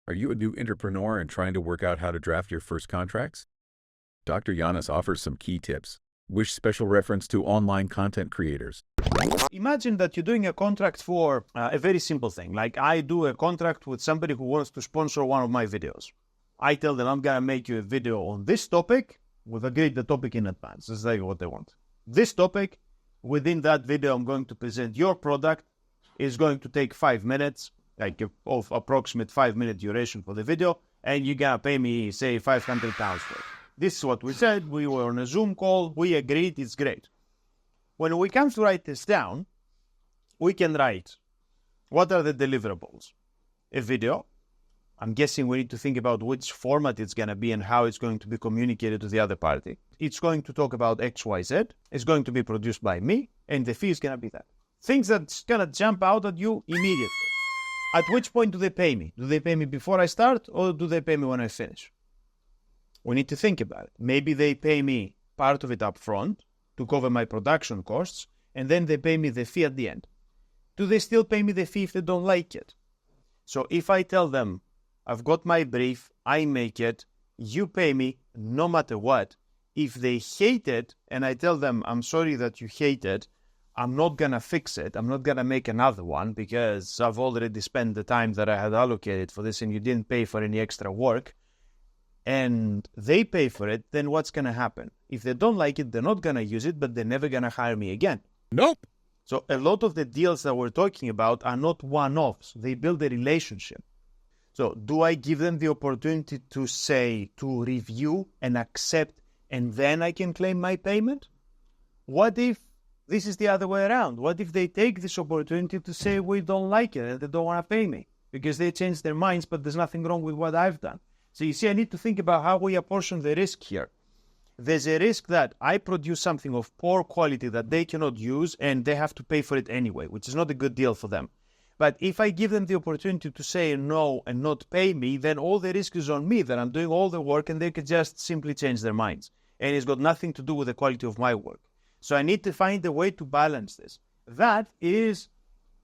Are you a new entrepreneur and trying to work out how to draft your first contracts? Dr. Yanis offers some key tips. Wish special reference to online content creators. Imagine that you're doing a contract for a very simple thing. Like I do a contract with somebody who wants to sponsor one of my videos. I tell them I'm going to make you a video on this topic. We've agreed the topic in advance. This is like what they want. This topic, within that video, I'm going to present your product. Is going to take 5 minutes, like of approximate 5-minute duration for the video. And you're going to pay me, say, £500 for it. This is what we said. We were on a Zoom call. We agreed. It's great. When we come to write this down, we can write, what are the deliverables? A video. I'm guessing we need to think about which format it's going to be and how it's going to be communicated to the other party. It's going to talk about XYZ. It's going to be produced by me, and the fee is going to be that. Things that's going to jump out at you immediately. At which point do they pay me? Do they pay me before I start, or do they pay me when I finish? We need to think about it. Maybe they pay me part of it up front to cover my production costs, and then they pay me the fee at the end. Do they still pay me the fee if they don't like it? So if I tell them, I've got my brief, I make it, you pay me no matter what. If they hate it, and I tell them, I'm sorry that you hate it, I'm not going to fix it, I'm not going to make another one because I've already spent the time that I had allocated for this and you didn't pay for any extra work, and they pay for it, then what's going to happen? If they don't like it, they're not going to use it, but they're never going to hire me again. Nope. So a lot of the deals that we're talking about are not one-offs. They build a relationship. So do I give them the opportunity to say, to review and accept, and then I can claim my payment? What if this is the other way around? What if they take this opportunity to say, we don't like it and they don't want to pay me because they changed their minds, but there's nothing wrong with what I've done? So you see, I need to think about how we apportion the risk here. There's a risk that I produce something of poor quality that they cannot use and they have to pay for it anyway, which is not a good deal for them. But if I give them the opportunity to say no and not pay me, then all the risk is on me, that I'm doing all the work and they could just simply change their minds. And it's got nothing to do with the quality of my work. So I need to find a way to balance this. That is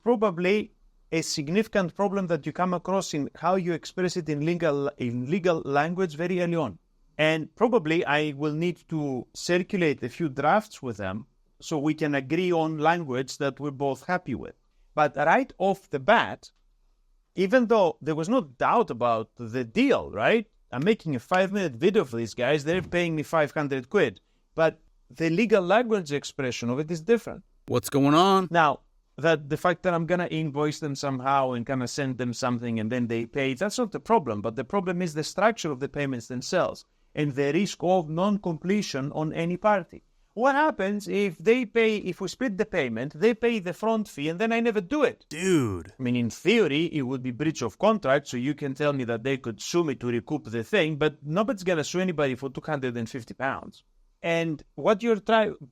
probably a significant problem that you come across in how you express it in legal language very early on. And probably I will need to circulate a few drafts with them so we can agree on language that we're both happy with. But right off the bat, even though there was no doubt about the deal, right? I'm making a 5-minute video for these guys. They're paying me 500 quid. But the legal language expression of it is different. What's going on? Now, the fact that I'm going to invoice them somehow and kind of send them something and then they pay, that's not the problem. But the problem is the structure of the payments themselves and the risk of non-completion on any party. What happens if we split the payment, they pay the front fee, and then I never do it? Dude. I mean, in theory, it would be breach of contract, so you can tell me that they could sue me to recoup the thing, but nobody's going to sue anybody for £250. And what you're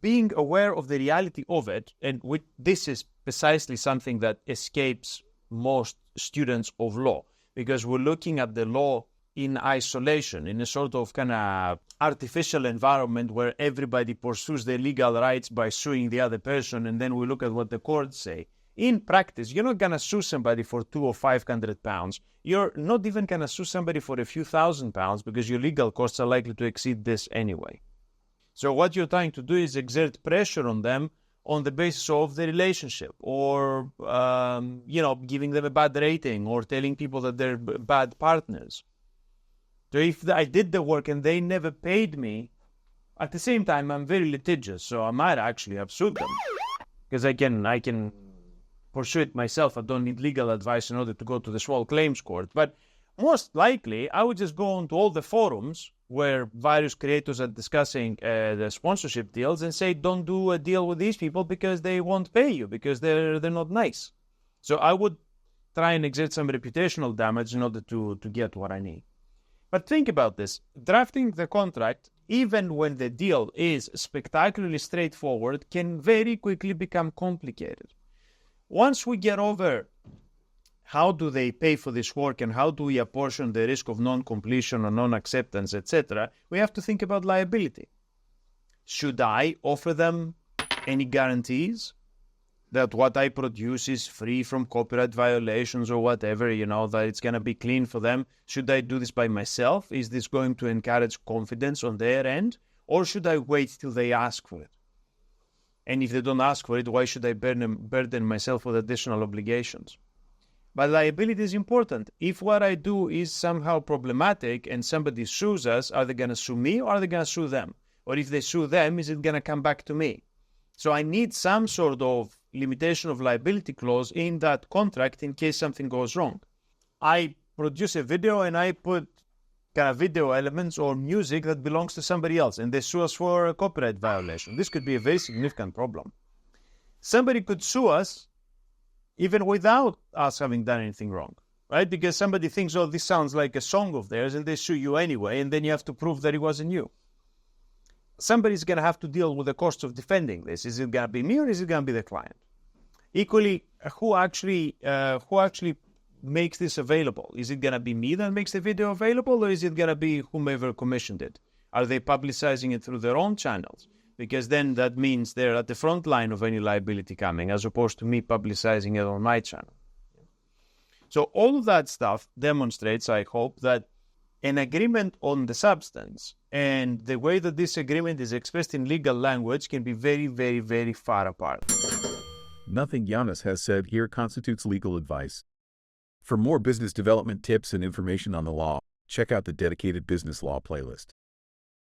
being aware of the reality of it, and this is precisely something that escapes most students of law, because we're looking at the law in isolation, in a sort of kind of artificial environment where everybody pursues their legal rights by suing the other person, and then we look at what the courts say. In practice, you're not going to sue somebody for £200 or £500. You're not even going to sue somebody for a few £1,000 because your legal costs are likely to exceed this anyway. So what you're trying to do is exert pressure on them on the basis of the relationship, or giving them a bad rating, or telling people that they're bad partners. So if I did the work and they never paid me, at the same time, I'm very litigious, so I might actually have sued them. Because I can pursue it myself. I don't need legal advice in order to go to the small claims court. But most likely, I would just go onto all the forums where various creators are discussing the sponsorship deals and say, don't do a deal with these people because they won't pay you, because they're not nice. So I would try and exert some reputational damage in order to get what I need. But think about this. Drafting the contract, even when the deal is spectacularly straightforward, can very quickly become complicated. Once we get over how do they pay for this work and how do we apportion the risk of non-completion or non-acceptance, etc., we have to think about liability. Should I offer them any guarantees? that what I produce is free from copyright violations or whatever, that it's going to be clean for them. Should I do this by myself? Is this going to encourage confidence on their end? Or should I wait till they ask for it? And if they don't ask for it, why should I burden myself with additional obligations? But liability is important. If what I do is somehow problematic and somebody sues us, are they going to sue me or are they going to sue them? Or if they sue them, is it going to come back to me? So I need some sort of limitation of liability clause in that contract in case something goes wrong. I produce a video and I put kind of video elements or music that belongs to somebody else and they sue us for a copyright violation. This could be a very significant problem. Somebody could sue us even without us having done anything wrong, right? Because somebody thinks, oh, this sounds like a song of theirs, and they sue you anyway, and then you have to prove that it wasn't you. Somebody's going to have to deal with the cost of defending this. Is it going to be me or is it going to be the client? Equally, who actually makes this available? Is it going to be me that makes the video available, or is it going to be whomever commissioned it? Are they publicizing it through their own channels? Because then that means they're at the front line of any liability coming, as opposed to me publicizing it on my channel. So all of that stuff demonstrates, I hope, that an agreement on the substance and the way that this agreement is expressed in legal language can be very, very, very far apart. Nothing Yanis has said here constitutes legal advice. For more business development tips and information on the law, check out the dedicated business law playlist.